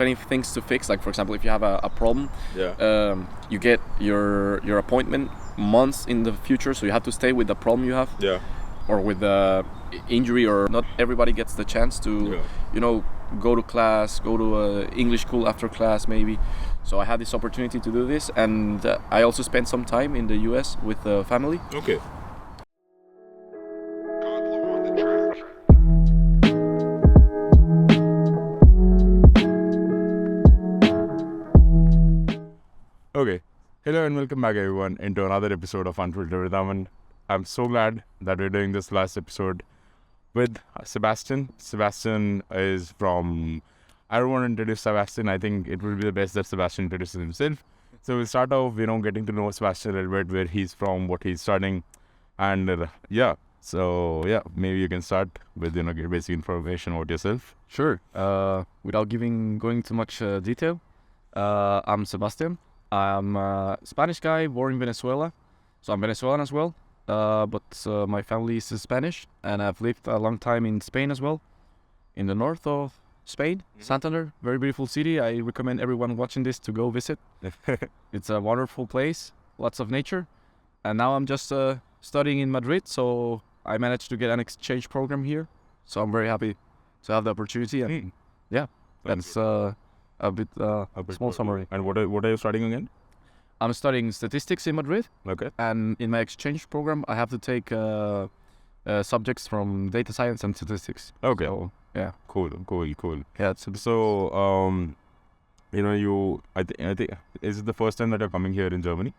Many things to fix. Like for example, if you have a problem, Yeah. you get your appointment months in the future, so you have to stay with the problem you have. Yeah. Or with the injury, or not everybody gets the chance to, go to class, go to English school after class maybe. So I had this opportunity to do this, and I also spent some time in the US with the family. Okay. Okay. Hello and welcome back everyone into another episode of Unfiltered with Aman. I'm so glad that we're doing this last episode with Sebastian. Sebastian is from... I don't want to introduce Sebastian. I think it would be the best that Sebastian introduces himself. So we'll start off, getting to know Sebastian a little bit, where he's from, what he's studying, and maybe you can start with get basic information about yourself. Sure. Without going into much detail, I'm Sebastian. I'm a Spanish guy born in Venezuela, so I'm Venezuelan as well. But my family is Spanish, and I've lived a long time in Spain as well, in the north of Spain, Santander, very beautiful city. I recommend everyone watching this to go visit. It's a wonderful place, lots of nature. And now I'm just studying in Madrid, so I managed to get an exchange program here. So I'm very happy to have the opportunity. And that's a bit small summary. And what are you studying again? I'm studying statistics in Madrid. Okay. And in my exchange program, I have to take subjects from data science and statistics. Okay. So, yeah. Cool. Yeah. So, I think, is it the first time that you're coming here in Germany?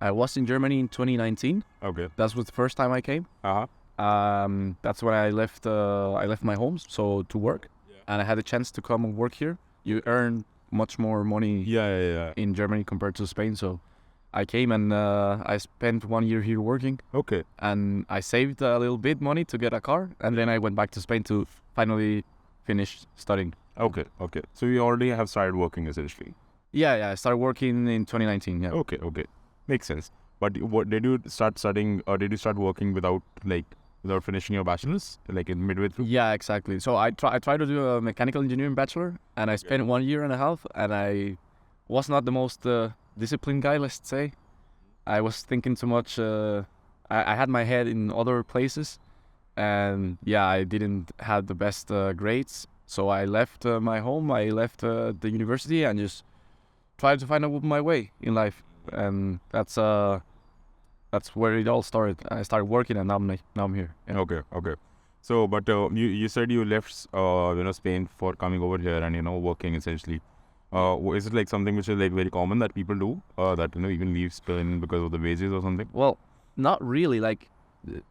I was in Germany in 2019. Okay. That was the first time I came. That's when I left my home, so to work, and I had a chance to come and work here. You earn much more money in Germany compared to Spain, so I came and I spent 1 year here working. Okay. And I saved a little bit money to get a car, and then I went back to Spain to finally finish studying. Okay. So you already have started working essentially. Yeah. I started working in 2019. Yeah. Okay. Makes sense. But what did you start studying, or did you start working without finishing your bachelor's, like in midway through? Yeah, exactly. So I tried to do a mechanical engineering bachelor, and I spent 1 year and a half, and I was not the most disciplined guy, let's say. I was thinking too much. I had my head in other places, and I didn't have the best grades. So I left my home, I left the university, and just tried to find out my way in life. And that's where it all started. I started working, and now I'm here. Yeah. Okay. So, but you said you left Spain for coming over here and working essentially. Is it like something which is like very common that people do, that even leave Spain because of the wages or something? Well, not really. Like,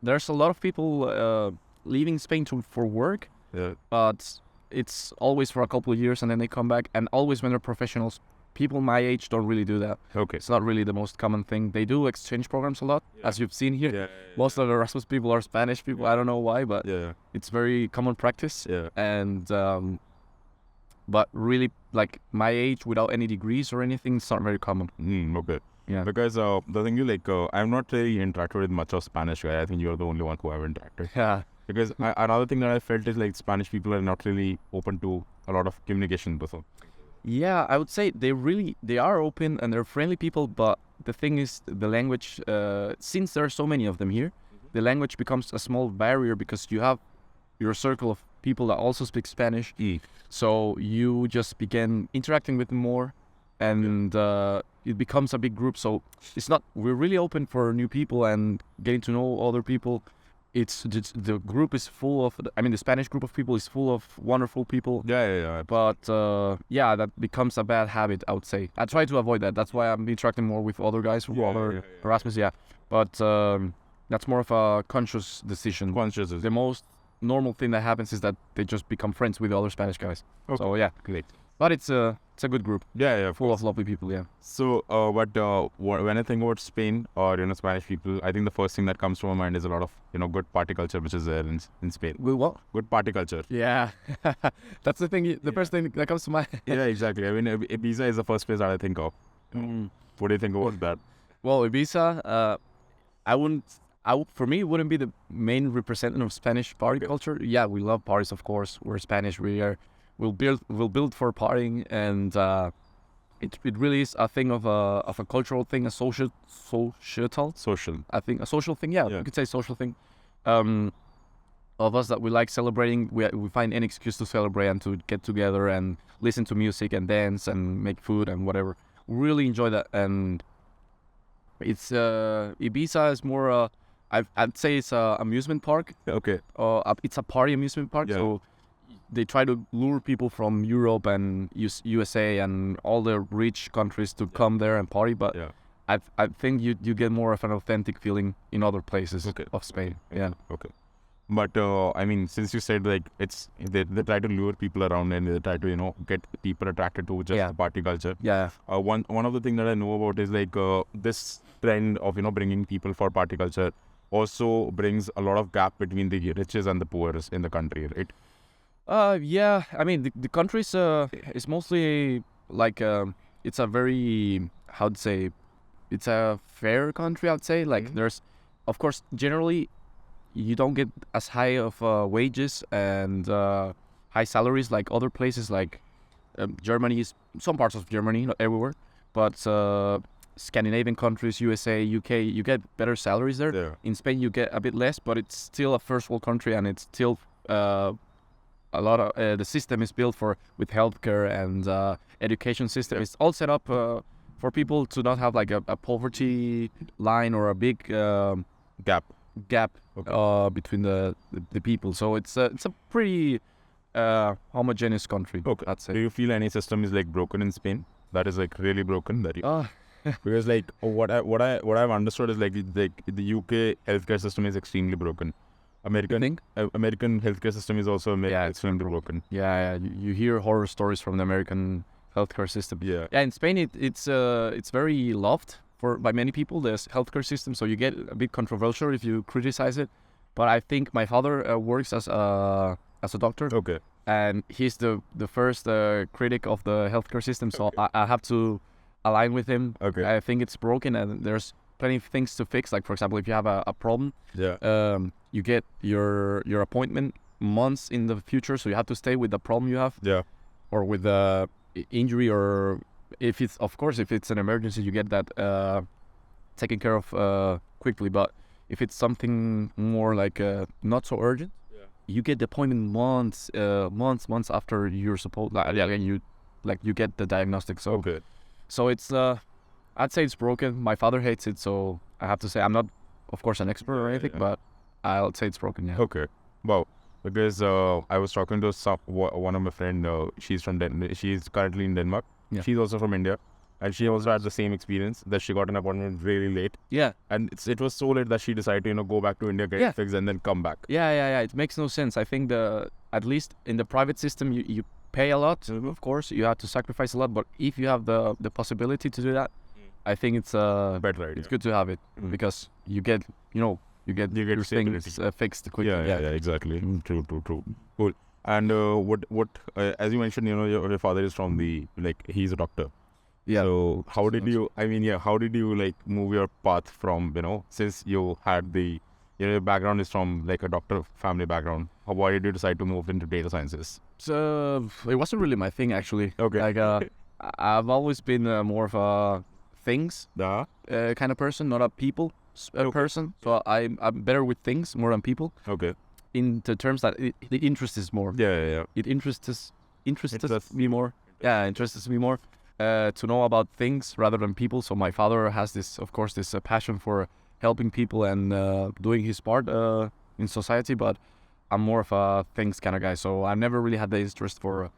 there's a lot of people leaving Spain for work. Yeah. But it's always for a couple of years, and then they come back, and always when they're professionals. People my age don't really do that. Okay. It's not really the most common thing. They do exchange programs a lot, as you've seen here. Yeah. Most of the Erasmus people are Spanish people. I don't know why, but it's very common practice. Yeah. And but really, like my age, without any degrees or anything, it's not very common. Okay. Yeah. Because the thing is, I'm not really interacted with much of Spanish guy. I think you're the only one who I've interacted. Yeah. Because another thing that I felt is like Spanish people are not really open to a lot of communication before. Yeah, I would say they are open and they're friendly people, but the thing is, the language, since there are so many of them here, the language becomes a small barrier because you have your circle of people that also speak Spanish. So you just begin interacting with them more, and it becomes a big group. So we're really open for new people and getting to know other people. It's just, the group is full of, the Spanish group of people is full of wonderful people. Yeah. But that becomes a bad habit, I would say. I try to avoid that. That's why I'm interacting more with other guys from other Erasmus. Yeah. But that's more of a conscious decision. The most normal thing that happens is that they just become friends with the other Spanish guys. Okay. So yeah, great. But it's a good group. Yeah, full of lovely people. Yeah. So, when I think about Spain or Spanish people, I think the first thing that comes to my mind is a lot of good party culture which is there in Spain. Good what? Good party culture. Yeah, that's the thing. The first thing that comes to mind. Yeah, exactly. Ibiza is the first place that I think of. What do you think about that? Well, Ibiza, for me, it wouldn't be the main representative of Spanish party culture. Yeah, we love parties, of course. We're Spanish. We we'll build for partying, and it really is a thing of a cultural thing, a societal. Social. I think a social thing. Yeah, Yeah. you could say social thing. Of us that we like celebrating, we find any excuse to celebrate and to get together and listen to music and dance and make food and whatever. We really enjoy that, and it's Ibiza is more I'd say it's a amusement park. Okay. It's a party amusement park. Yeah. So they try to lure people from Europe and USA and all the rich countries to come there and party. But Yeah. I think you get more of an authentic feeling in other places Okay. of Spain. Yeah. Okay. But I mean, since you said like they try to lure people around and they try to get people attracted to just Yeah. the party culture. Yeah. One of the things that I know about is like this trend of bringing people for party culture also brings a lot of gap between the riches and the poor in the country, right? Yeah. I mean, the country's is mostly like it's a very how'd say it's a fair country. I'd say like there's, of course, generally you don't get as high of wages and high salaries like other places like Germany is some parts of Germany, not everywhere, but Scandinavian countries, USA, UK, you get better salaries there. Yeah. In Spain, you get a bit less, but it's still a first world country, and it's still a lot of the system is built with healthcare and education system. Yeah. It's all set up for people to not have like a poverty line or a big Gap. gap Okay. between the people. So it's a pretty homogeneous country. Okay. I'd Do say. you feel any system is like broken in Spain? That is like really broken. That you, Uh, because like what I've understood is like the UK healthcare system is extremely broken. American think? American healthcare system is also Yeah, it's extremely broken. yeah, you hear horror stories from the American healthcare system. Yeah. Yeah, in Spain it's very loved by many people, this healthcare system. So you get a bit controversial if you criticize it. But I think my father works as a doctor, Okay. and he's the first critic of the healthcare system. So Okay. I have to align with him. Okay. I think it's broken, and there's plenty of things to fix. Like for example, if you have a problem, Yeah. you get your appointment months in the future, so you have to stay with the problem you have Yeah. or with the injury, or if it's an emergency, you get that taken care of quickly. But if it's something more like not so urgent, Yeah. you get the appointment months after you're supposed. You get the diagnostic. So Okay. so it's I'd say it's broken. My father hates it, so I have to say I'm not, of course, an expert or Yeah, anything, yeah. but I'll say it's broken. Yeah. Okay. Wow. Because I was talking to one of my friend. She's from she's currently in Denmark. Yeah. She's also from India, and she also had the same experience that she got an appointment really late, Yeah. and it was so late that she decided to go back to India, get Yeah. it fixed, and then come back. Yeah. It makes no sense. I think at least in the private system, you pay a lot. Of course, you have to sacrifice a lot. But if you have the possibility to do that, I think it's Better idea. it's good to have it Mm. because you get your stability. things fixed quickly. Yeah, exactly. True. Cool. And what as you mentioned, your father is from he's a doctor. Yeah. So how did you like move your path from, since you had your background is from like a doctor family background, why did you decide to move into data sciences? So it wasn't really my thing actually. Okay. Like I've always been more of a things Yeah. kind of person, not a people person. So I'm better with things more than people. Okay. In the terms that the interest is more. Yeah. It interests Interests. me more. Yeah, interests me more to know about things rather than people. So my father has this passion for helping people and doing his part in society. But I'm more of a things kind of guy. So I never really had the interest for.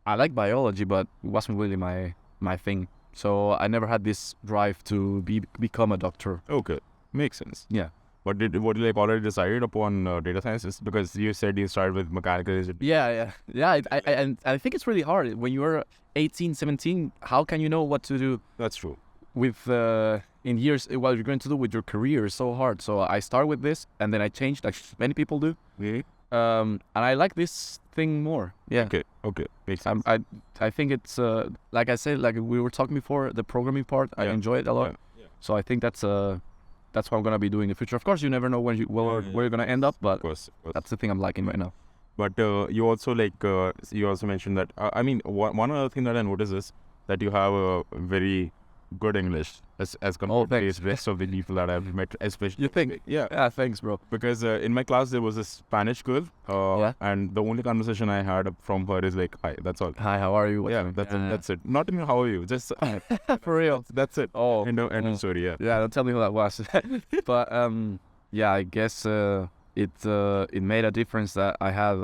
I like biology, but it wasn't really my thing. So I never had this drive to become a doctor. Okay. Makes sense. Yeah. What did you already decided upon data sciences? Because you said you started with mechanical engineering. Yeah. And I think it's really hard when you're 18, 17. How can you know what to do That's true. with in years what you're going to do with your career? Is so hard. So I start with this and then I changed, like many people do. Really? And I like this thing more. Yeah. Okay. Makes sense. I think it's like I said, like we were talking before, the programming part. I Yeah. enjoy it a lot. Yeah. So I think that's what I'm gonna be doing in the future. Of course, you never know where you're gonna end up, but Of course. that's the thing I'm liking right now. But you also you also mentioned that I mean one other thing that I noticed is that you have a very good English as compared to the rest of the people that I've met, especially. You think? Yeah. Yeah, thanks, bro. Because in my class there was a Spanish girl, Yeah. and the only conversation I had from her is like, "Hi," that's all. Hi, how are you? What's Yeah, up? that's it. Not even how are you, just For real. that's it. Oh, End of story. Yeah. yeah. Don't tell me who that was. But yeah, I guess it made a difference that I had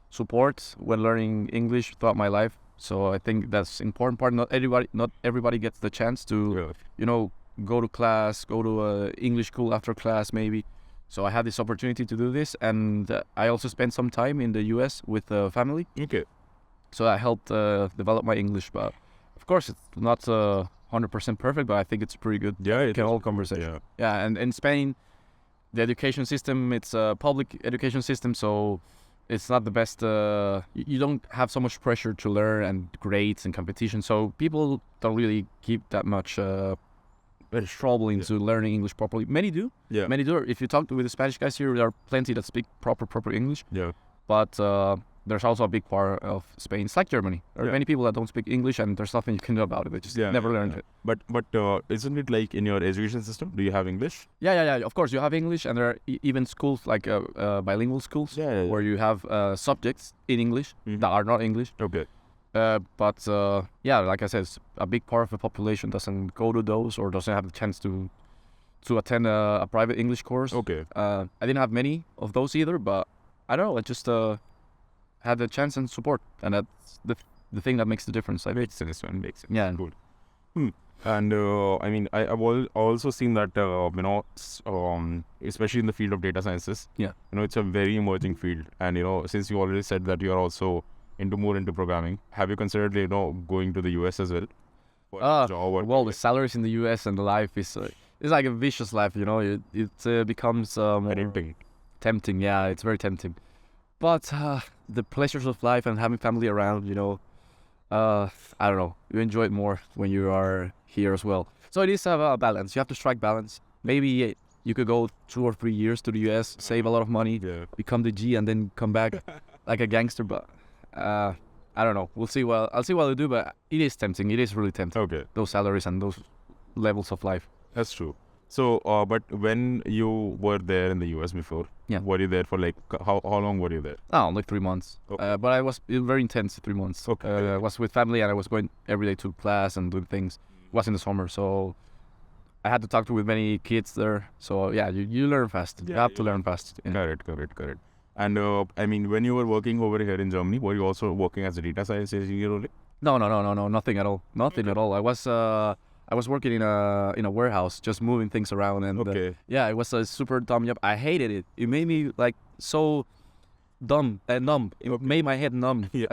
support when learning English throughout my life. So I think that's important part. Not everybody gets the chance to, Yeah. go to class, go to English school after class maybe. So I had this opportunity to do this, and I also spent some time in the U.S. with family. Okay. So that helped develop my English. But of course, it's not 100% perfect, but I think it's pretty good. Yeah. Can hold conversation. Yeah, and in Spain, the education system, it's a public education system, so it's not the best. You don't have so much pressure to learn and grades and competition, so people don't really keep that much trouble into learning English properly. Many do. Yeah. Many do. If you talk with the Spanish guys here, there are plenty that speak proper English. Yeah. But there's also a big part of Spain. It's like Germany. There are many people that don't speak English, and there's nothing you can do about it. They just never learned it. But isn't it like in your education system? Do you have English? Yeah. Of course, you have English, and there are even schools like bilingual schools where you have subjects in English that are not English. Okay. But yeah, like I said, a big part of the population doesn't go to those or doesn't have the chance to attend a private English course. Okay. I didn't have many of those either, but I don't know. I just had the chance and support, and that's the thing that makes the difference. I think. Makes sense, man. Makes sense. Yeah. Good. And I mean, I've also seen that especially in the field of data sciences. Yeah. It's a very emerging field, and since you already said that you're also more into programming, have you considered going to the US as well? For a job or well, the salaries in the US and the life is it's like a vicious life. It becomes tempting. Yeah, it's very tempting. But the pleasures of life and having family around, I don't know. You enjoy it more when you are here as well. So it is a balance. You have to strike balance. Maybe you could go 2 or 3 years to the US, save a lot of money, become the G, and then come back like a gangster. But I don't know. We'll see. I'll see what I do. But it is tempting. It is really tempting. Okay. Those salaries and those levels of life. That's true. So, but when you were there in the US before, were you there for like how long were you there? Oh, like 3 months. Okay. But it was very intense 3 months. Okay. I was with family and I was going every day to class and doing things. It was in the summer, so I had to talk with many kids there. So yeah, you learn fast. You have to learn fast. Correct. And I mean, when you were working over here in Germany, were you also working as a data science engineer only? No, nothing at all. Nothing at all. I was working in a warehouse, just moving things around, and yeah, it was a super dumb job. I hated it. It made me like so dumb and numb. It made my head numb. Yeah.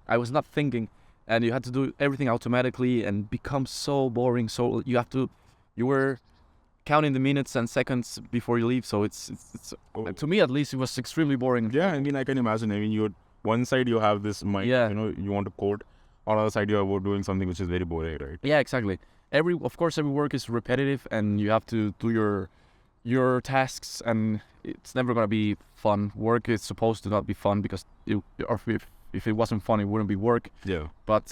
I was not thinking, and you had to do everything automatically and become so boring. So you were counting the minutes and seconds before you leave. So it's to me at least it was extremely boring. Yeah, I mean I can imagine. I mean one side you have this mind, you want to code. On the other side you are doing something which is very boring, right? Yeah, exactly. Of course every work is repetitive and you have to do your tasks, and it's never gonna be fun. Work is supposed to not be fun because if it wasn't fun it wouldn't be work. Yeah. But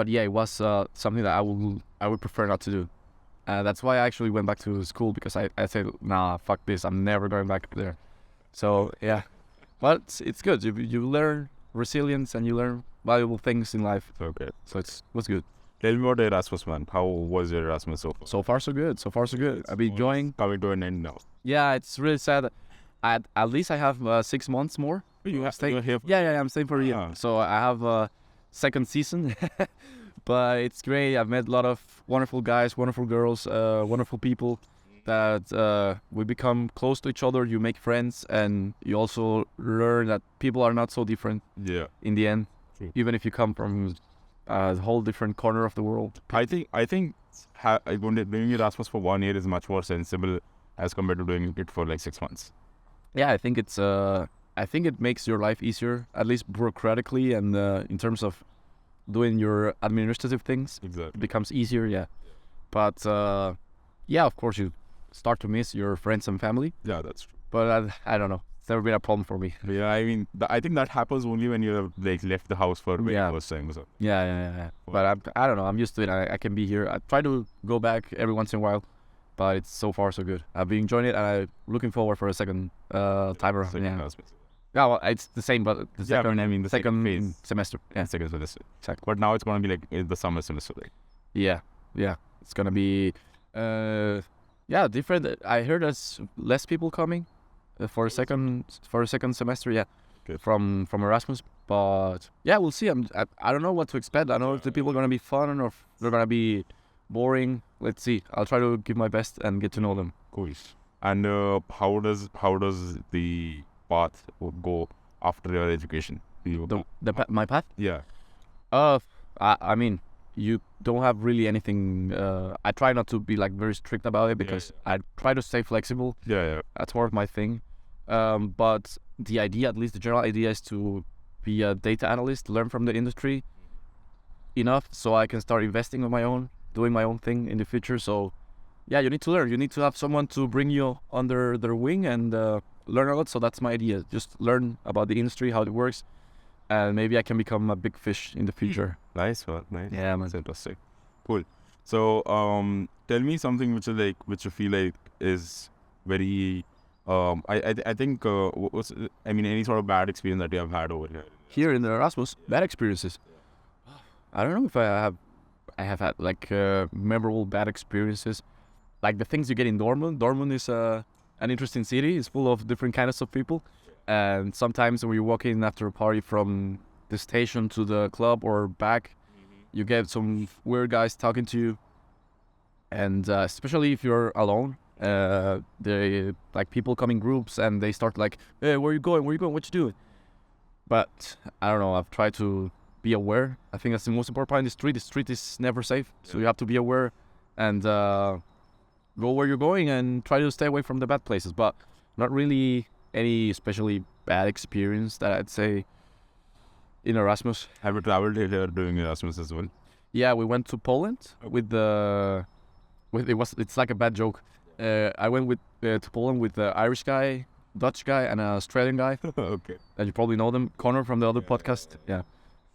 yeah, it was something that I would prefer not to do. That's why I actually went back to school, because I said, nah, fuck this, I'm never going back there. So yeah, but it's good. You learn resilience and you learn valuable things in life. Okay. So it was good. Tell me about Erasmus, man. How was your Erasmus so far? So far so good. I've been enjoying. Coming to an end now. Yeah, it's really sad. At least I have 6 months more. You're here. Yeah, I'm staying for a year. So I have a second season. But it's great. I've met a lot of wonderful guys, wonderful girls, wonderful people that we become close to each other. You make friends, and you also learn that people are not so different. Yeah. In the end, True. Even if you come from a whole different corner of the world. I think doing Erasmus for 1 year is much more sensible as compared to doing it for like 6 months. Yeah, I think it makes your life easier, at least bureaucratically, and in terms of doing your administrative things. Exactly. It becomes easier, yeah. But yeah, of course you start to miss your friends and family. Yeah, that's true. But I don't know. It's never been a problem for me. Yeah, I mean, I think that happens only when you have like left the house for very Yeah. first time. So. Yeah. But I don't know. I'm used to it. I can be here. I try to go back every once in a while, but it's so far so good. I've been enjoying it, and I'm looking forward for a second time around. Second Yeah. Erasmus. Yeah, well, it's the same, but the Yeah, second, but I mean the second phase. semester. Yeah, Second semester. exactly. But now it's gonna be like in the summer semester, right? Yeah. It's gonna be, different. I heard there's less people coming for a second semester. Yeah, Good. from Erasmus. But yeah, we'll see. I don't know what to expect. I don't know if the people are gonna be fun or if they're gonna be boring. Let's see. I'll try to give my best and get to know them. Cool. And how does the path go after your education? My path. Yeah. I mean, you don't have really anything. I try not to be like very strict about it because I try to stay flexible. Yeah. That's more of my thing. But the idea, at least the general idea, is to be a data analyst, learn from the industry enough so I can start investing on my own, doing my own thing in the future. So yeah, you need to learn. You need to have someone to bring you under their wing and learn a lot. So that's my idea. Just learn about the industry, how it works, and maybe I can become a big fish in the future. Nice one. Nice. Yeah, man. That's interesting. Cool. So tell me something which you feel like is very I think any sort of bad experience that you have had over here. Here in the Erasmus, bad experiences. I don't know if I have had like memorable bad experiences. Like the things you get in Dortmund. Dortmund is an interesting city. It's full of different kinds of people. And sometimes when you walk in after a party from the station to the club or back, you get some weird guys talking to you. And especially if you're alone, they like people come in groups and they start like, hey, where you going? What you doing? But I don't know. I've tried to be aware. I think that's the most important part in the street. The street is never safe, so you have to be aware and go where you're going and try to stay away from the bad places. But not really any especially bad experience that I'd say in Erasmus. Have you traveled here during Erasmus as well? Yeah, we went to Poland it's like a bad joke. I went to Poland with the Irish guy, Dutch guy, and an Australian guy. Okay. And you probably know them, Connor from the other podcast. Yeah.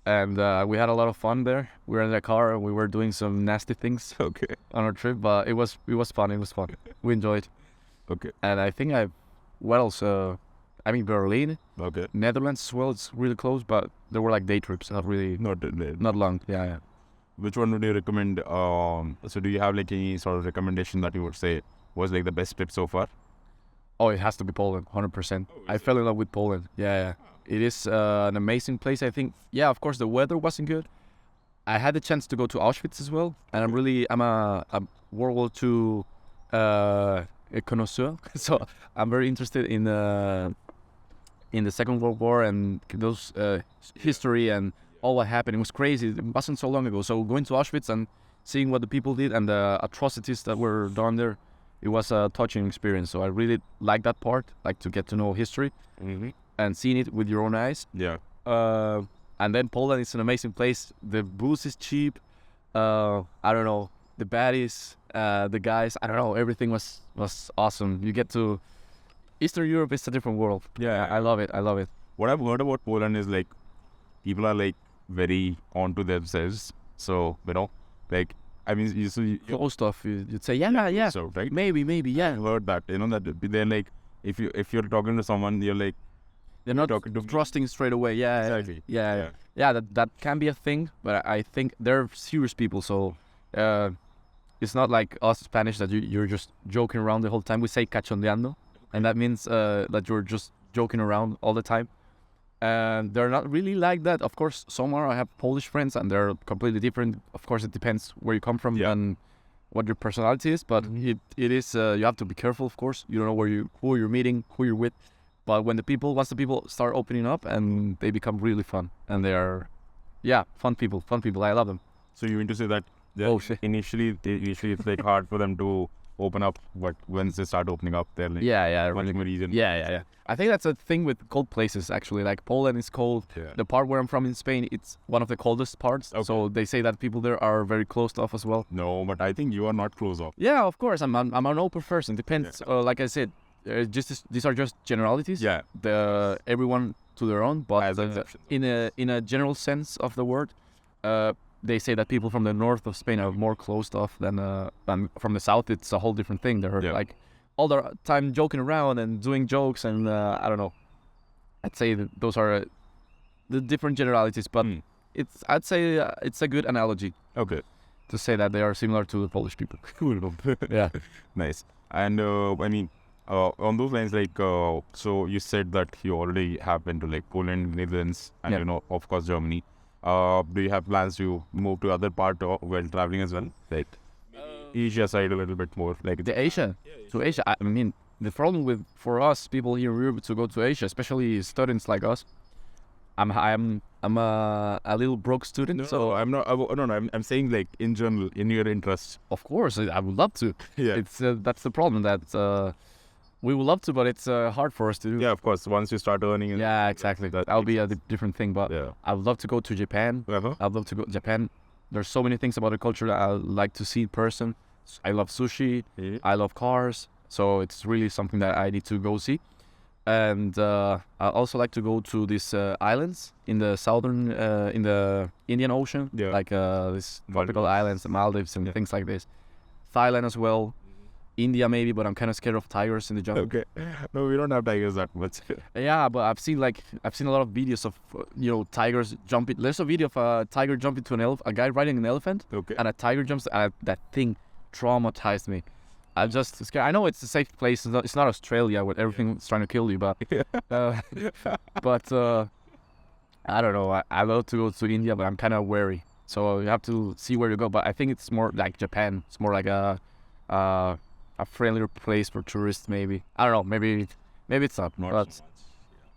And we had a lot of fun there. We were in the car and we were doing some nasty things Okay. on our trip, but it was fun. It was fun. We enjoyed. Okay. And I think what else? Berlin, Okay. Netherlands as well. It's really close, but there were like day trips, not long. Yeah. Which one would you recommend? So do you have like any sort of recommendation that you would say was like the best trip so far? Oh, it has to be Poland, 100%. I fell in love with Poland. Yeah. It is an amazing place, I think. Yeah, of course, the weather wasn't good. I had the chance to go to Auschwitz as well, and I'm a World War II connoisseur, so I'm very interested in the Second World War and those history and all what happened. It was crazy. It wasn't so long ago. So going to Auschwitz and seeing what the people did and the atrocities that were done there, it was a touching experience. So I really like that part, like to get to know history and seeing it with your own eyes. Yeah. And then Poland is an amazing place. The booze is cheap. I don't know. The baddies, the guys, I don't know. Everything was awesome. You get to Eastern Europe is a different world. Yeah. I love it. What I've heard about Poland is like people are like very onto themselves. So like you Cool stuff. You'd say yeah. so right. Maybe yeah. I've heard that that they're like if you're talking to someone you're like They're not talking to trusting straight away. Yeah. Exactly. Yeah. That can be a thing, but I think they're serious people. So it's not like us Spanish that you're just joking around the whole time. We say cachondeando, and that means that you're just joking around all the time. And they're not really like that. Of course, some are. I have Polish friends, and they're completely different. Of course, it depends where you come from and what your personality is. But it is you have to be careful. Of course, you don't know who you're meeting, who you're with. But once the people start opening up, and they become really fun, and they are, fun people. I love them. So you mean to say that initially it's like hard for them to open up, but once they start opening up, they're like much more easy. Yeah. I think that's a thing with cold places actually. Like Poland is cold. Yeah. The part where I'm from in Spain, it's one of the coldest parts. Okay. So they say that people there are very closed off as well. No, but I think you are not closed off. Yeah, of course. I'm an open person. Depends. Like I said, these are just generalities. Yeah. Everyone to their own, but As exceptions. in a general sense of the word, they say that people from the north of Spain are more closed off than from the south. It's a whole different thing. They're like all the time joking around and doing jokes, and I don't know. I'd say that those are the different generalities, but I'd say it's a good analogy. Okay. To say that they are similar to the Polish people. Cool. Yeah. Nice. And I mean, on those lines, like, so you said that you already have been to like Poland, Netherlands, and Yeah. you know, of course, Germany. Do you have plans to move to other part while traveling as well? Like Asia side a little bit more, like The Asia. To Asia. I mean, the problem for us people here in Europe to go to Asia, especially students like us. I'm a little broke student, so I'm not. I'm saying like in general, in your interest. of course I would love to. Yeah. It's that's the problem that we would love to, but it's hard for us to do. Yeah, of course. Once you start earning. Yeah, exactly. That'll be a different thing. But Yeah. I would love to go to Japan. Uh-huh. I'd love to go to Japan. There's so many things about the culture that I like to see in person. I love sushi. Yeah. I love cars. So it's really something that I need to go see. And I also like to go to these islands in the southern, in the Indian Ocean, Yeah. like these tropical islands, the Maldives and things like this. Thailand as well. India maybe, but I'm kind of scared of tigers in the jungle. Okay. No, we don't have tigers that much. Yeah, but I've seen a lot of videos of tigers jumping. There's a video of a tiger jumping to a guy riding an elephant, Okay. and a tiger jumps. That thing traumatized me. I'm just scared. I know it's a safe place. It's not Australia where everything's trying to kill you, but I don't know. I love to go to India, but I'm kind of wary. So you have to see where you go. But I think it's more like Japan. It's more like a friendlier place for tourists, maybe. I don't know. Maybe it's not.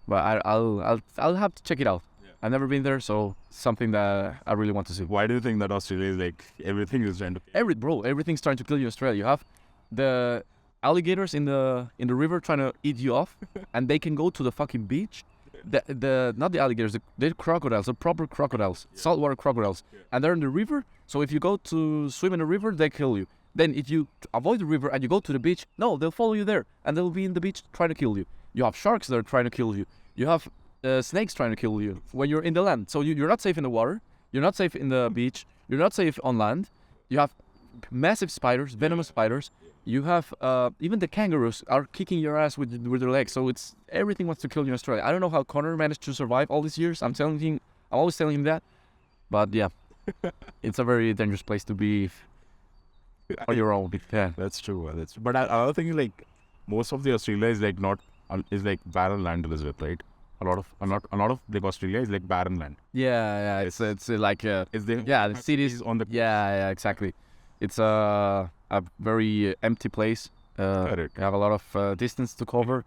But I'll have to check it out. Yeah. I've never been there, so something that I really want to see. Why do you think that Australia is like everything is trying to? Everything's trying to kill you in Australia. You have the alligators in the river trying to eat you off, and they can go to the fucking beach. The not the alligators, the crocodiles, the proper crocodiles, saltwater crocodiles, and they're in the river. So if you go to swim in the river, they kill you. Then if you avoid the river and you go to the beach, no, they'll follow you there, and they'll be in the beach trying to kill you. You have sharks that are trying to kill you. You have snakes trying to kill you when you're in the land. So you're not safe in the water. You're not safe in the beach. You're not safe on land. You have massive spiders, venomous spiders. You have even the kangaroos are kicking your ass with their legs. So it's everything wants to kill you in Australia. I don't know how Connor managed to survive all these years. I'm always telling him that. But yeah, it's a very dangerous place to be on your own. Yeah, That's true. But another thing is like most of the Australia is like not is like barren land, Elizabeth, right? A lot of like Australia is like barren land. yeah. It's like Is there? the cities on the. Yeah, exactly. It's a very empty place. Correct. You have a lot of distance to cover.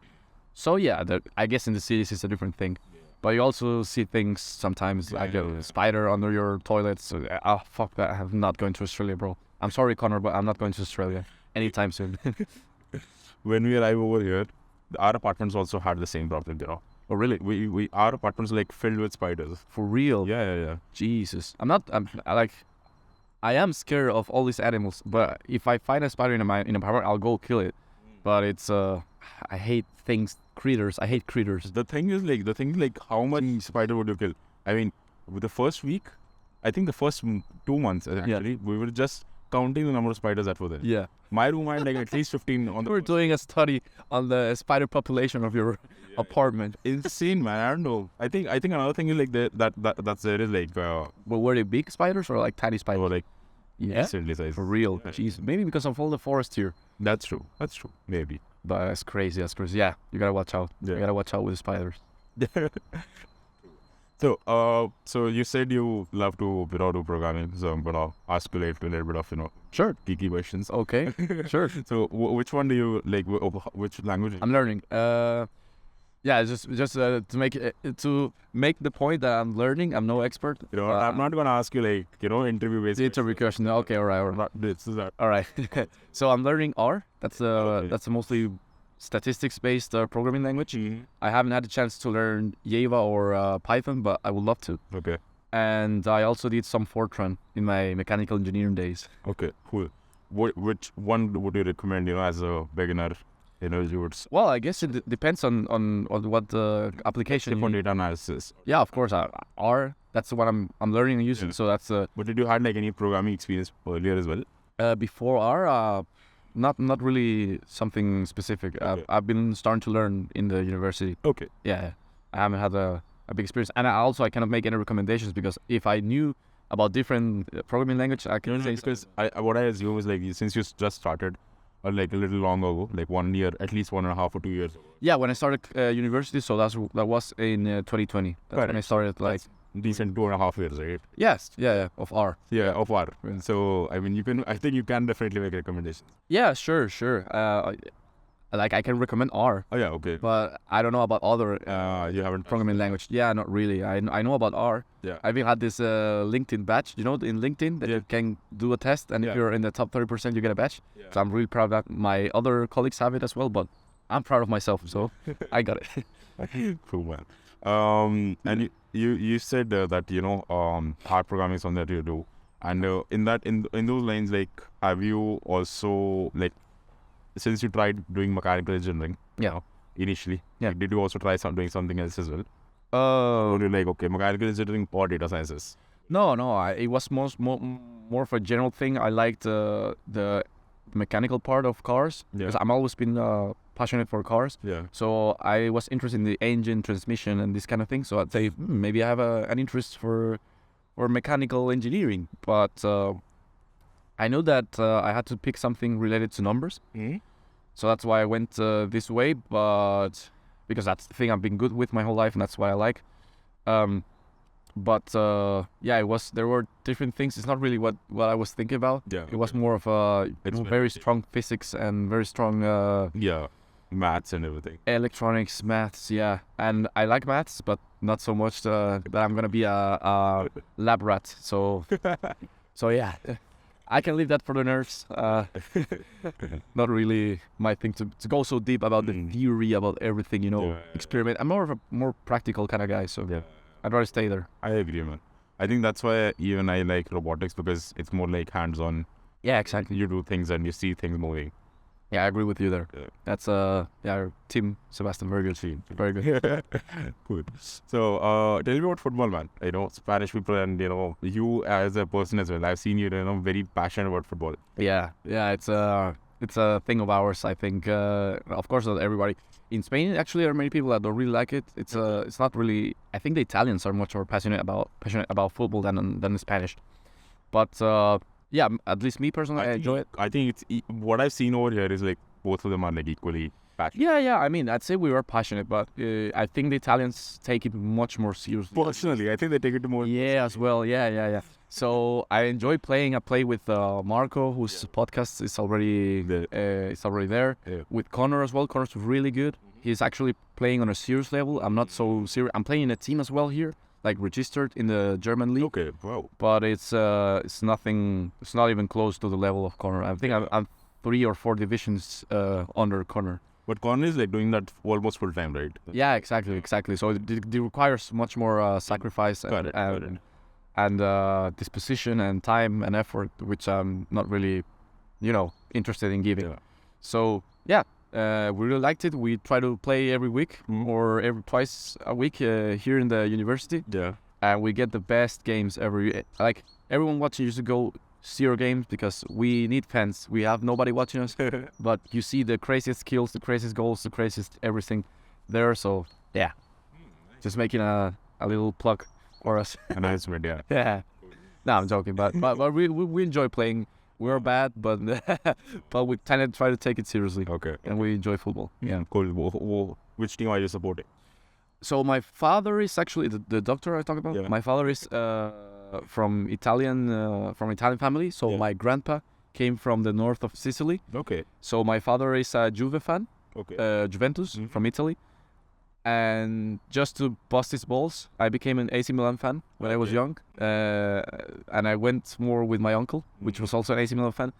So yeah, I guess in the cities it's a different thing. But you also see things sometimes like a spider under your toilet. So fuck that! I'm not going to Australia, bro. I'm sorry, Connor, but I'm not going to Australia anytime soon. When we arrived over here, our apartments also had the same problem. You know. Oh really? We our apartments like filled with spiders. For real? Yeah. Jesus, I am scared of all these animals. But if I find a spider in my apartment, I'll go kill it. But it's I hate critters. I hate critters. The thing is like how much spider would you kill? I mean, with the first week, I think the first 2 months actually, we were just counting the number of spiders that were there. Yeah. My room had like at least 15 on the. We're doing a study on the spider population of your apartment. Insane, man. I don't know. I think another thing is like that's there is like But were they big spiders or like tiny spiders? or like Yeah. decently sized. For real. Jeez. Maybe because of all the forest here. That's true. Maybe. But that's crazy. Yeah. You gotta watch out. Yeah. You gotta watch out with the spiders. So you said you love to do programming. So I'm gonna ask you like a little bit of Sure. geeky questions. Okay. Sure. So which one do you like? Which language? I'm learning. Just to make the point that I'm learning. I'm no expert. I'm not gonna ask you like interview based. The interview question. Okay. All right. Not this is that. All right. So I'm learning R. That's a mostly statistics-based programming language. I haven't had the chance to learn Java or Python, but I would love to. Okay. And I also did some Fortran in my mechanical engineering days. Okay. Cool. Which one would you recommend as a beginner you would Well, I guess it depends on what the application. for data analysis. Yeah, of course. R. That's the one I'm learning and using. Yeah. So that's But did you had like any programming experience earlier as well? before R. Not really something specific. Okay. I've been starting to learn in the university. Okay. Yeah, I haven't had a big experience, and I cannot make any recommendations because if I knew about different programming language, I can say because what I assume is like since you just started, or like a little long ago, like 1 year, at least 1.5 or 2 years ago. Yeah, when I started university, so that was in 2020. That's when I started. Like decent 2.5 years, right? yes, yeah, of R. Yeah, of R. Yeah. So I mean, I think you can definitely make recommendations. Yeah, sure. Like I can recommend R, Oh yeah, okay. but I don't know about other You haven't programming language. Yeah, not really. I know about R. Yeah. I've even had this LinkedIn badge. You know, in LinkedIn that Yeah. you can do a test, and Yeah. if you're in the top 30%, you get a badge. Yeah. So I'm really proud that my other colleagues have it as well. But I'm proud of myself, so I got it. Cool, man. And you said that hard programming is something that you do, and in those lines, like, have you also like, since you tried doing mechanical engineering, Yeah. Initially, Yeah. like, did you also try doing something else as well? Uh, Or you like, okay, mechanical engineering or data sciences? no, it was more of a general thing. I liked the mechanical part of cars Yeah. because I'm always been passionate for cars. Yeah. So I was interested in the engine, transmission, and this kind of thing. So I'd say maybe I have an interest for mechanical engineering. But I know that I had to pick something related to numbers. Mm-hmm. So that's why I went this way. But because that's the thing I've been good with my whole life, and that's what I like. But there were different things. It's not really what I was thinking about. Yeah. It was more of a It's very strong physics and very strong Yeah. Maths and everything. electronics, maths, yeah. And I like maths, but not so much that I'm gonna be a lab rat. So yeah, I can leave that for the nerds. Not really my thing to go so deep about the theory about everything, Yeah. experiment. I'm more of a more practical kind of guy, so Yeah. I'd rather stay there. I agree, man. I think that's why even I like robotics, because it's more like hands-on. Yeah, exactly. You do things and you see things moving. Yeah, I agree with you there. Yeah. That's Team Sebastian, very good team, very good. Good. So, tell me about football, man. Spanish people, and you as a person as well. I've seen you, very passionate about football. Yeah, it's a thing of ours. I think, of course, not everybody in Spain. Actually, there are many people that don't really like it. It's not really. I think the Italians are much more passionate about football than the Spanish. But yeah, at least me personally, I enjoy it. I think what I've seen over here is like both of them are like equally passionate. Yeah. I mean, I'd say we are passionate, but I think the Italians take it much more seriously. Personally, I think they take it more. Yeah, as well. Yeah. So I enjoy playing. I play with Marco, whose podcast is already there. Yeah. With Connor as well. Connor's really good. He's actually playing on a serious level. I'm not so serious. I'm playing in a team as well here, like registered in the German league. Okay. Wow. But it's nothing. It's not even close to the level of Connor. I think I'm 3 or 4 divisions under Connor. But Connor is like doing that almost full time, right? Yeah, exactly. So it requires much more sacrifice Got it. and disposition and time and effort, which I'm not really, interested in giving. Yeah. So yeah, we really liked it. We try to play every week or twice a week here in the university, Yeah. and we get the best games every. Like everyone watching used to go see our games because we need fans. We have nobody watching us, but you see the craziest kills, the craziest goals, the craziest everything there. So yeah, just making a little plug for us. A nice word, yeah. Yeah. No, I'm joking, but we enjoy playing. We're bad, but but we tend to try to take it seriously, Okay. and we enjoy football. Yeah. Cool. Which team are you supporting? So my father is actually the doctor I talked about. Yeah. My father is from Italian family. So Yeah. my grandpa came from the north of Sicily. Okay. So my father is a Juve fan, Okay. Juventus from Italy. And just to bust his balls, I became an AC Milan fan when I was Okay. young. And I went more with my uncle, which was also an AC Milan fan,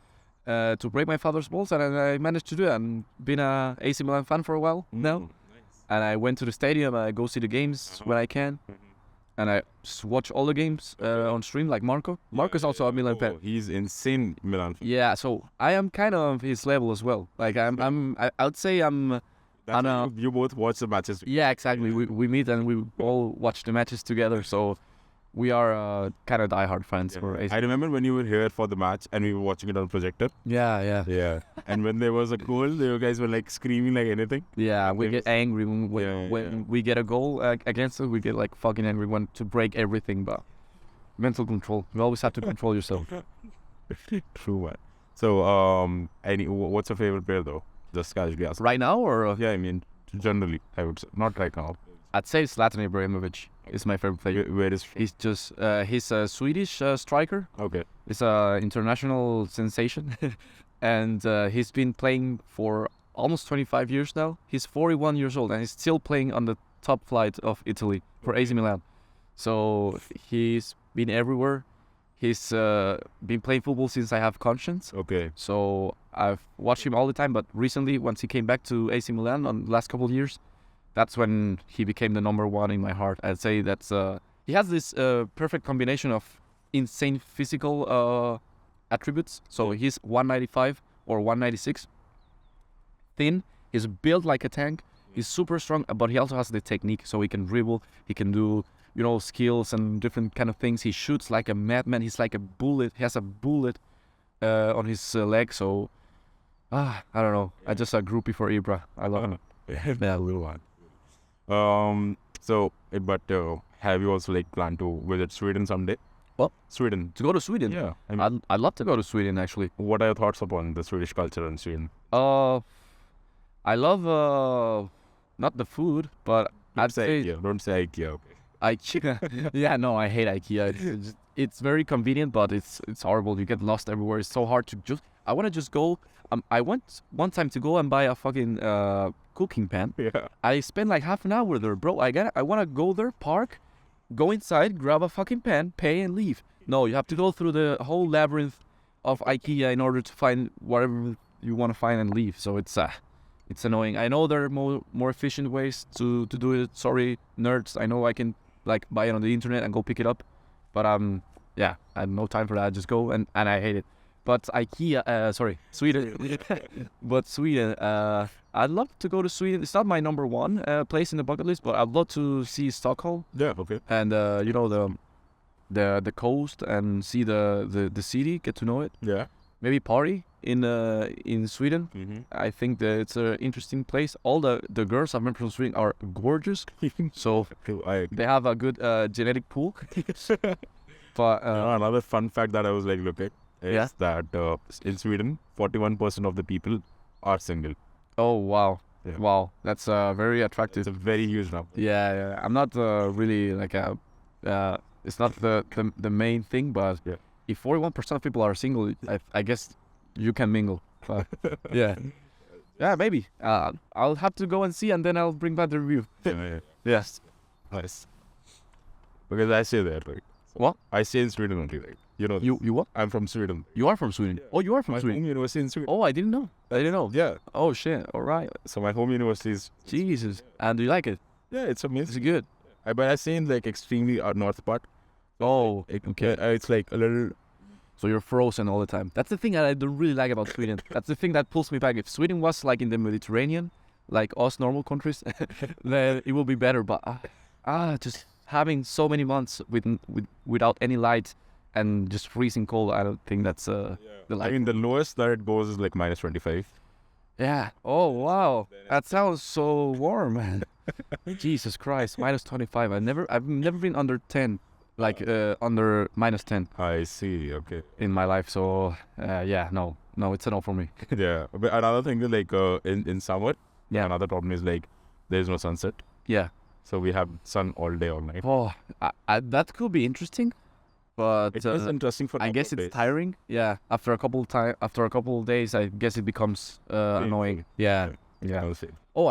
to break my father's balls. And I managed to do it. And been a AC Milan fan for a while now. Nice. And I went to the stadium. I go see the games when I can. and I just watch all the games on stream, like Marco. Marco is also a Milan fan. He's insane Milan fan. Yeah, so I am kind of his level as well. Like I would say I'm. That's why you both watch the matches. Yeah, exactly. We meet and we all watch the matches together. So we are kind of diehard fans for AC. I remember when you were here for the match and we were watching it on projector. Yeah. And when there was a goal, you guys were like screaming like anything. Yeah, we get angry when we get a goal against it. We get like fucking angry, want to break everything. But mental control. You always have to control yourself. True, man. So, what's your favorite player though? Just casually ask. Right now, or Yeah, I mean, generally, I would say. Not right now. I'd say Zlatan Ibrahimovic is my favorite player. Where is He's just he's a Swedish striker. Okay. He's a international sensation, and he's been playing for almost 25 years now. He's 41 years old and he's still playing on the top flight of Italy for AC Milan. So he's been everywhere. He's been playing football since I have conscience. Okay. So I've watched him all the time. But recently, once he came back to AC Milan on the last couple of years, that's when he became the number one in my heart. I'd say that's he has this perfect combination of insane physical attributes. So he's 195 or 196, thin. He's built like a tank. He's super strong, but he also has the technique. So he can dribble. He can do skills and different kind of things. He shoots like a madman. He's like a bullet. He has a bullet on his leg. So I don't know. I just a groupie for Ibra. I love him. Yeah, little one. But have you also like planned to visit Sweden someday? What? Sweden. To go to Sweden? Yeah. I mean, I'd love to go to Sweden actually. what are your thoughts upon the Swedish culture in Sweden? I love not the food, but I'd say IKEA. Don't say IKEA. Okay. IKEA. Yeah, no, I hate IKEA. It's very convenient, but it's horrible. You get lost everywhere. It's so hard to just. I want to just go. I went one time to go and buy a fucking cooking pan. Yeah. I spent like half an hour there, bro. I want to go there, park, go inside, grab a fucking pan, pay, and leave. No, you have to go through the whole labyrinth of IKEA in order to find whatever you want to find and leave. So it's annoying. I know there are more efficient ways to do it. Sorry, nerds. I know I can like buy it on the internet and go pick it up, but yeah, I have no time for that. I just go and I hate it. But IKEA, Sweden. But Sweden, I'd love to go to Sweden. It's not my number one place in the bucket list, but I'd love to see Stockholm Yeah. Okay. and the coast and see the city, get to know it. Yeah. Maybe party in Sweden. Mm-hmm. I think that it's an interesting place. All the girls I've met from Sweden are gorgeous, so they have a good genetic pool. But another fun fact that I was like looking is Yeah? that in Sweden, 41% of the people are single. oh wow, Yeah. wow, that's very attractive. It's a very huge number. Yeah. I'm not really like a. It's not the main thing, but Yeah. if 41% of people are single, I guess you can mingle. But, yeah, maybe. I'll have to go and see, and then I'll bring back the review. Yeah. Yes. Nice. Because I stay there, like. What? I stay in Sweden only, like. You know. You what? I'm from Sweden. You are from Sweden? Oh, you are from My Sweden. home university in Sweden. Oh, I didn't know. Yeah. Oh shit. All right. So my home university is. Jesus. And do you like it? Yeah, it's Is amazing. it good? But I stay in like extremely north part. Oh, okay. It's like a little. So you're frozen all the time. That's the thing that I don't really like about Sweden. That's the thing that pulls me back. If Sweden was like in the Mediterranean, like us normal countries, then it would be better. But just having so many months without any light and just freezing cold, I don't think that's the I life. mean, the lowest that it goes is like -25. Yeah. Oh wow, that sounds so warm, man. Jesus Christ, -25. I've never been under 10, like under -10 I see. Okay. in my life. So yeah, no, it's a no for me. Yeah. But another thing is like in summer. Yeah. Another problem is like there's no sunset, Yeah. so we have sun all day, all night. Oh, that could be interesting, but It is interesting for. I guess it's tiring. Yeah. After a couple of days, I guess it becomes annoying. Yeah. I will say. Oh,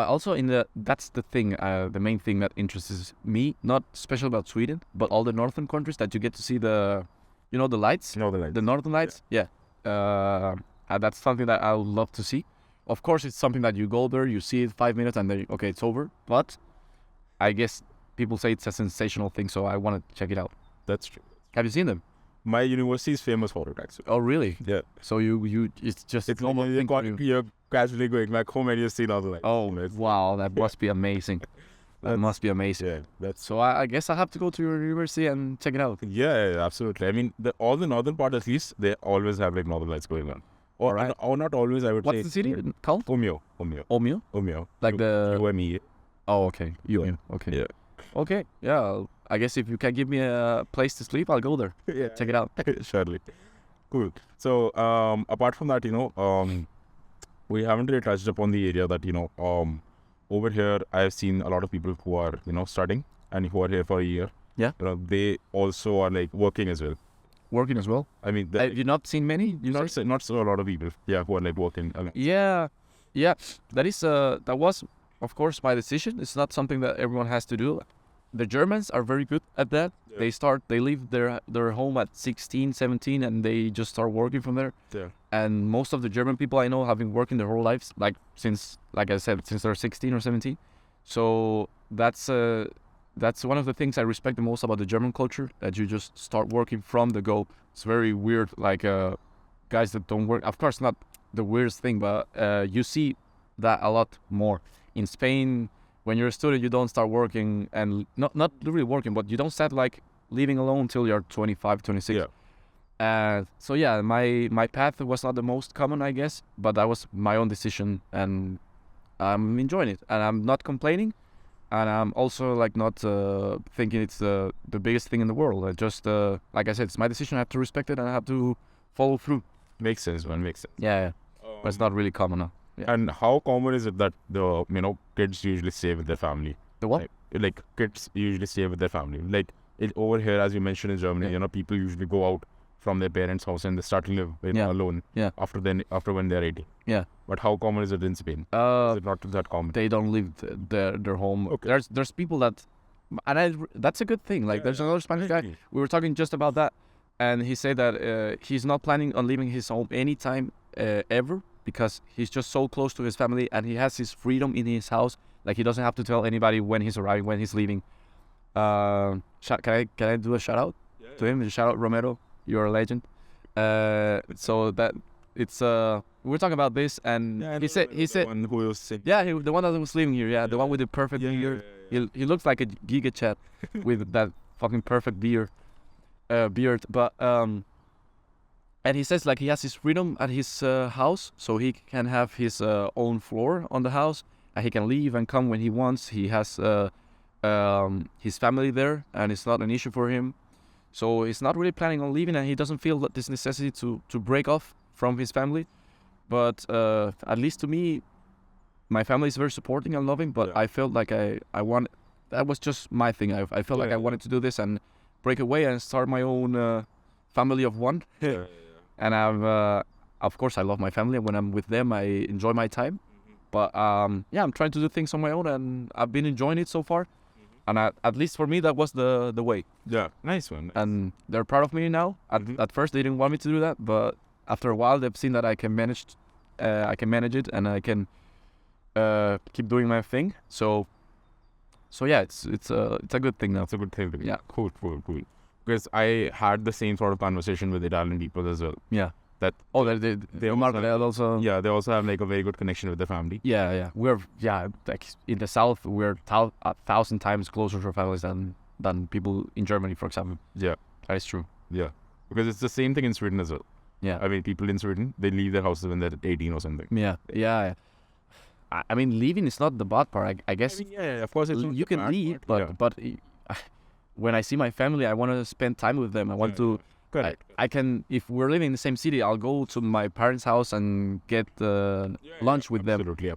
that's the thing. The main thing that interests me, not special about Sweden, but all the northern countries that you get to see the lights, No, the light. the northern lights. Yeah. That's something that I would love to see. Of course, it's something that you go there, you see it 5 minutes, and then okay, it's over. But I guess people say it's a sensational thing, so I want to check it out. That's true. Have you seen them? My university is famous for it, actually. Oh, really? Yeah. So you it's just It's normal thing for you. you're casually going back home and you see Northern Lights. Oh, You know, it's- wow, that must be amazing. That That's- must be amazing. Yeah, that's So I guess I have to go to your university and check it out. yeah, absolutely. I mean, all the northern part at least, they always have like Northern Lights going on. Or, Alright. or not always, I would What's say. the city called? Omeo. Omeo? Like the... UME. Oh, okay. UM. Okay. Yeah. Okay. Yeah. I guess if you can give me a place to sleep, I'll go there. Yeah. Check it out. Surely. Cool. So, apart from that, we haven't really touched upon the area that, over here, I've seen a lot of people who are, studying and who are here for a year. Yeah. They also are like working as well. Working as well. I mean, Have you not seen many? You not say? so, not so a lot of people. Yeah, who are like working. Yeah. That was, of course, my decision. It's not something that everyone has to do. The Germans are very good at that. Yeah. They leave their home at 16, 17, and they just start working from there. Yeah. And most of the German people I know have been working their whole lives, like I said, since they're 16 or 17. So that's one of the things I respect the most about the German culture, that you just start working from the go. It's very weird, like guys that don't work. Of course, not the weirdest thing, but you see that a lot more. In Spain, when you're a student, you don't start working, and not really working, but you don't start like leaving alone until you're 25, 26. Yeah. So yeah, my path was not the most common, I guess, but that was my own decision, and I'm enjoying it, and I'm not complaining, and I'm also like not thinking it's the biggest thing in the world. I just like I said, it's my decision. I have to respect it, and I have to follow through. Makes sense, man. Makes sense. Yeah. But it's not really common now. Yeah. And how common is it that the kids usually stay with their family? The what? Like kids usually stay with their family. Like over here, as you mentioned in Germany, Yeah. People usually go out from their parents' house and they start to live Yeah. alone. Yeah. After when they're 18. Yeah. But how common is it in Spain? Is it not that common? They don't leave their home. Okay. There's people that, and that's a good thing. Like there's another Spanish guy. We were talking just about that, and he said that he's not planning on leaving his home anytime ever, because he's just so close to his family and he has his freedom in his house. Like he doesn't have to tell anybody when he's arriving, when he's leaving. Can I do a shout out to him? Shout out Romero, you're a legend. So that it's we were talking about this, and he said the one who was sick. the one that was living here, the one with the perfect beard. He looks like a giga chat with that fucking perfect beard. But and he says like he has his freedom at his house, so he can have his own floor on the house, and he can leave and come when he wants. He has his family there, and it's not an issue for him. So he's not really planning on leaving, and he doesn't feel this necessity to break off from his family. But at least to me, my family is very supporting and loving. But I felt like I want. That was just my thing. I felt like I wanted to do this and break away and start my own family of one. And of course, I love my family. When I'm with them, I enjoy my time. But I'm trying to do things on my own, and I've been enjoying it so far. And at least for me, that was the way. Yeah, nice one. And they're proud of me now. At first, they didn't want me to do that, but after a while, they've seen that I can manage it, and I can keep doing my thing. So yeah, it's a good thing now. It's a good thing. Yeah. Cool. Because I had the same sort of conversation with Italian people as well. Yeah. That they also they also have like a very good connection with their family. Yeah. We're like in the south, we're 1,000 times closer to our families than people in Germany, for example. Yeah, that is true. Yeah, because it's the same thing in Sweden as well. Yeah, I mean, people in Sweden, they leave their houses when they're 18 or something. Yeah. I mean, leaving is not the bad part. I guess. I mean, of course, you can leave, but when I see my family, I want to spend time with them. I want to. Correct. I can, if we're living in the same city, I'll go to my parents' house and get lunch with them. Absolutely.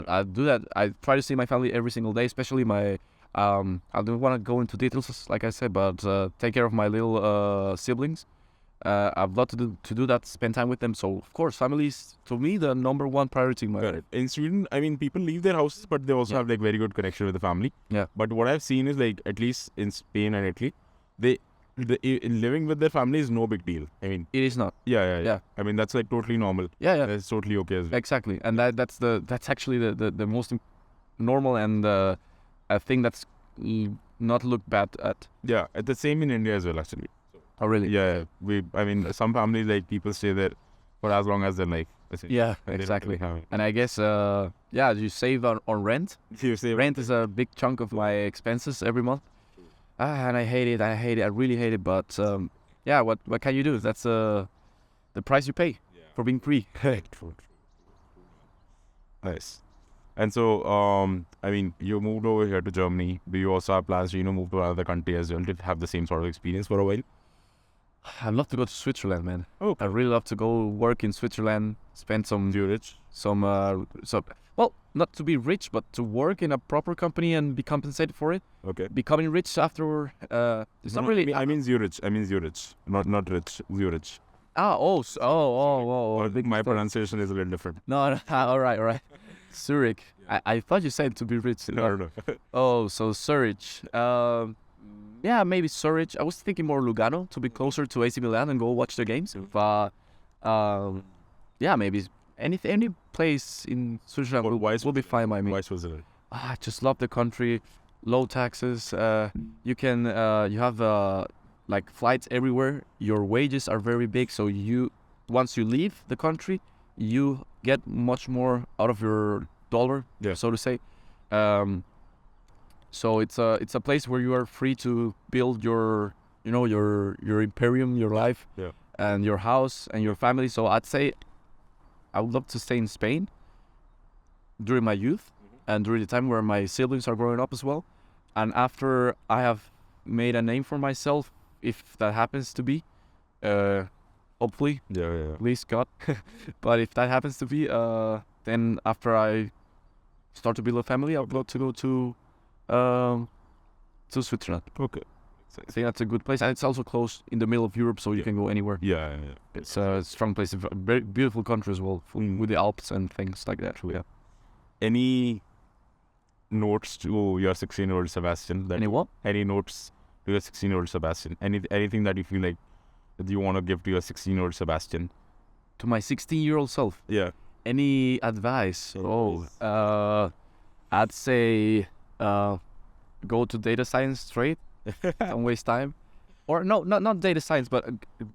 I do that. I try to see my family every single day, especially my. I don't want to go into details, like I said, but take care of my little siblings. I've loved to do that, spend time with them. So of course, family is to me the number one priority in my life. In Sweden, I mean, people leave their houses, but they also have like very good connection with the family. Yeah. But what I've seen is like, at least in Spain and Italy, living with their family is no big deal. I mean, it is not. Yeah. I mean, that's like totally normal. Yeah. It's totally okay as well. Exactly, and that's actually the most normal and a thing that's not look bad at. Yeah, the same in India as well, actually. Oh, really? Yeah, I mean, some families, like, people stay there for as long as they like. Yeah, They don't exactly. really have it. And I guess, you save on rent. You say Rent is a big chunk of my expenses every month. And I hate it. I really hate it. But what can you do? That's the price you pay for being free. True. Nice. And so, I mean, you moved over here to Germany. Do you also have plans to, move to another country as well to have the same sort of experience for a while? I'd love to go to Switzerland, man. Oh, I really love to go work in Switzerland, spend some Zurich. well, not to be rich, but to work in a proper company and be compensated for it. Okay. Becoming rich after, it's not really. I mean Zurich. Not rich. Zurich. Oh, My pronunciation is a little different. No, all right. Zurich. I thought you said to be rich. No. Oh, so Zurich. Yeah, maybe Zurich. I was thinking more Lugano to be closer to AC Milan and go watch the games. But maybe any place in Switzerland will be fine by me. Why Switzerland? I just love the country. Low taxes. You have like flights everywhere. Your wages are very big, so once you leave the country, you get much more out of your dollar, so to say. So it's a place where you are free to build your imperium, your life, and your house and your family. So I'd say I would love to stay in Spain during my youth and during the time where my siblings are growing up as well. And after I have made a name for myself, if that happens to be, hopefully, please God. But if that happens to be, then after I start to build a family, I would love to go to Switzerland. Okay. I think that's a good place, and it's also close in the middle of Europe, so you can go anywhere. Yeah. It's a strong place, a very beautiful country as well, with the Alps and things like that. Yeah. Any notes to your 16-year-old Sebastian? Any what? Any notes to your 16-year-old Sebastian? Anything that you feel like that you want to give to your 16-year-old Sebastian? To my 16-year-old self? Yeah. Any advice? I'd say go to data science straight. Don't waste time. Or no, not data science, but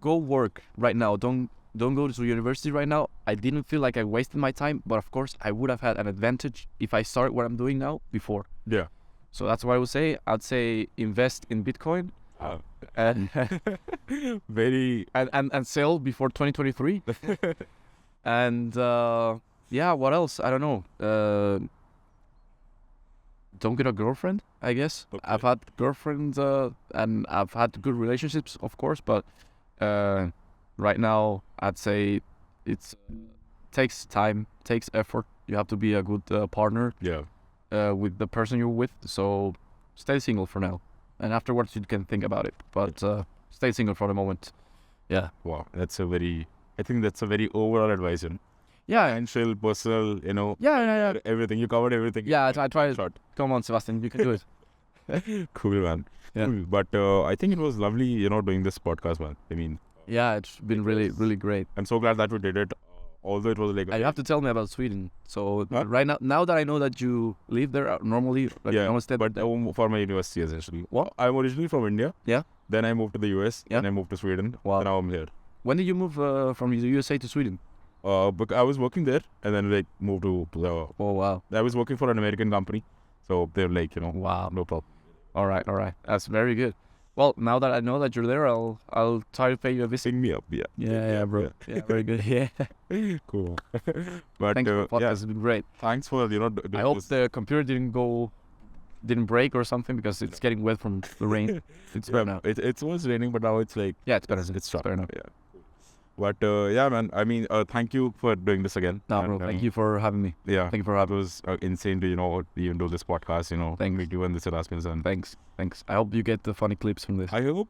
go work right now. Don't go to university right now. I didn't feel like I wasted my time, but of course I would have had an advantage if I started what I'm doing now before. Yeah. So that's what I would say. I'd say invest in Bitcoin. And and sell before 2023. And what else? I don't know. Don't get a girlfriend, I guess. Okay. I've had girlfriends and I've had good relationships, of course, but right now I'd say it takes time, takes effort. You have to be a good partner with the person you're with. So stay single for now, and afterwards you can think about it. But stay single for the moment. Yeah. Wow, I think that's a very overall advice. Yeah. Financial, personal, Yeah. Everything. You covered everything. Yeah, I tried. Come on, Sebastian, you can do it. Cool, man. Yeah. Cool. But I think it was lovely, doing this podcast, man. I mean. Yeah, it's been really, really great. I'm so glad that we did it. Although it was like. You have to tell me about Sweden. So right now that I know that you live there normally, but for my university essentially. What? I'm originally from India. Yeah. Then I moved to the US. Yeah. Then I moved to Sweden. Wow. And now I'm here. When did you move from the USA to Sweden? But I was working there, and then moved to. Oh wow! I was working for an American company, so they're wow, no problem. All right, that's very good. Well, now that I know that you're there, I'll try to pay you a visit. Bring me up, Yeah, bro. Yeah, very good. Yeah. Cool. But thanks for the podcast. It's been great. Thanks for I hope the computer didn't break or something because it's getting wet from the rain. It's better now. It was raining, but now it's it's better. It's better now. Yeah. But man, I mean, thank you for doing this again. No, bro, thank you for having me. Yeah, thank you for having me. It was insane to even do this podcast. Thanks. With you and the Sebastian. Thanks. I hope you get the funny clips from this. I hope.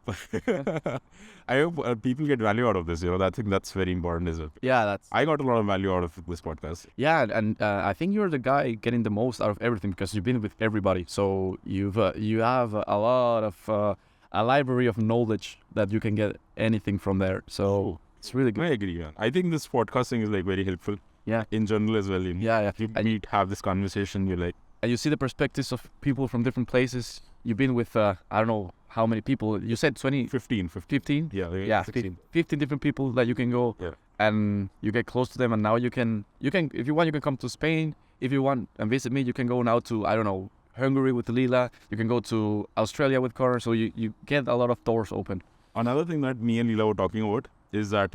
I hope people get value out of this. I think that's very important, is it? Yeah, I got a lot of value out of this podcast. Yeah, and I think you're the guy getting the most out of everything because you've been with everybody. So you have a lot of a library of knowledge that you can get anything from there. So. Cool. It's really good. I agree, man. I think this podcasting is very helpful. Yeah. In general as well. Yeah. You meet, have this conversation, and you see the perspectives of people from different places. you've been with I don't know how many people. You said 20, 15. 15? Yeah, 16. 15 different people that you can go Yeah. and you get close to them. And now you can if you want, you can come to Spain. If you want and visit me, you can go now to, I don't know, Hungary with Lila. You can go to Australia with Connor. So you get a lot of doors open. Another thing that me and Leela were talking about is that,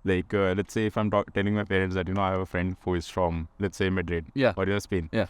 like, let's say if I'm telling my parents that, I have a friend who is from, let's say, Madrid or Spain. Yeah.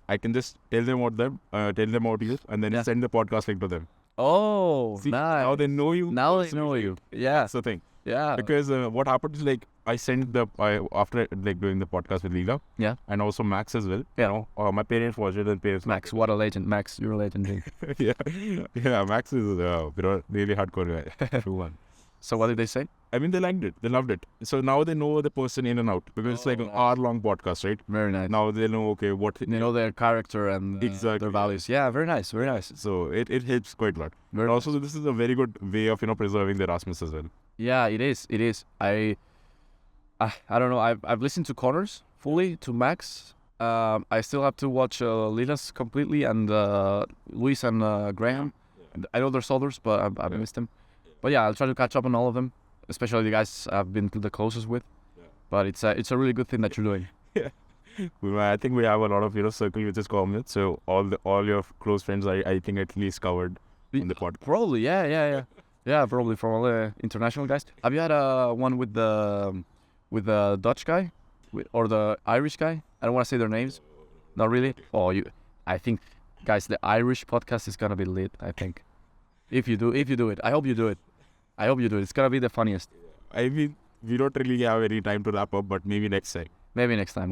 I can just tell them about you, and then send the podcast link to them. Oh, See, nice. now they know you. Now they know you. Yeah. That's the thing. Yeah. Because what happened is, like, I sent after like doing the podcast with Leela. Yeah. And also Max as well. Yeah. My parents watched it and parents. Max, what a legend. Max, you're a legend. Dude. yeah. Max is really hardcore guy. True one. So what did they say? I mean, they liked it. They loved it. So now they know the person in and out because it's like an hour-long podcast, right? Very nice. Now they know, okay, what... They know their character and their values. Yeah, very nice. Very nice. So it helps quite a lot. Very but also, this is a very good way of, preserving the Erasmus as well. Yeah, it is. It is. I don't know. I've listened to Connor's fully, to Max. I still have to watch Lila's completely and Luis and Graham. Yeah. I know there's others, but I've missed them. But yeah, I'll try to catch up on all of them, especially the guys I've been the closest with. Yeah. But it's a really good thing that you're doing. Yeah. I think we have a lot of circle which is common. So all your close friends, I think at least covered in the podcast. Probably, yeah. Yeah, probably from all the international guys. Have you had one with the Dutch guy, or the Irish guy? I don't want to say their names. Not really. Oh, I think, guys, the Irish podcast is gonna be lit. I think, if you do it, I hope you do it. It's gonna be the funniest. I mean, we don't really have any time to wrap up, but maybe next time.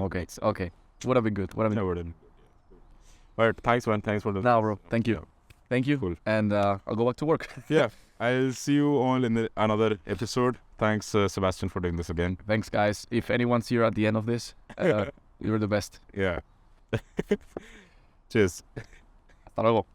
Okay. Would have been good. Alright, thanks, man. Thanks for the... Now, bro. Thank you. Cool. And I'll go back to work. Yeah. I'll see you all in another episode. Thanks, Sebastian, for doing this again. Thanks, guys. If anyone's here at the end of this, you're the best. Yeah. Cheers. Hasta luego.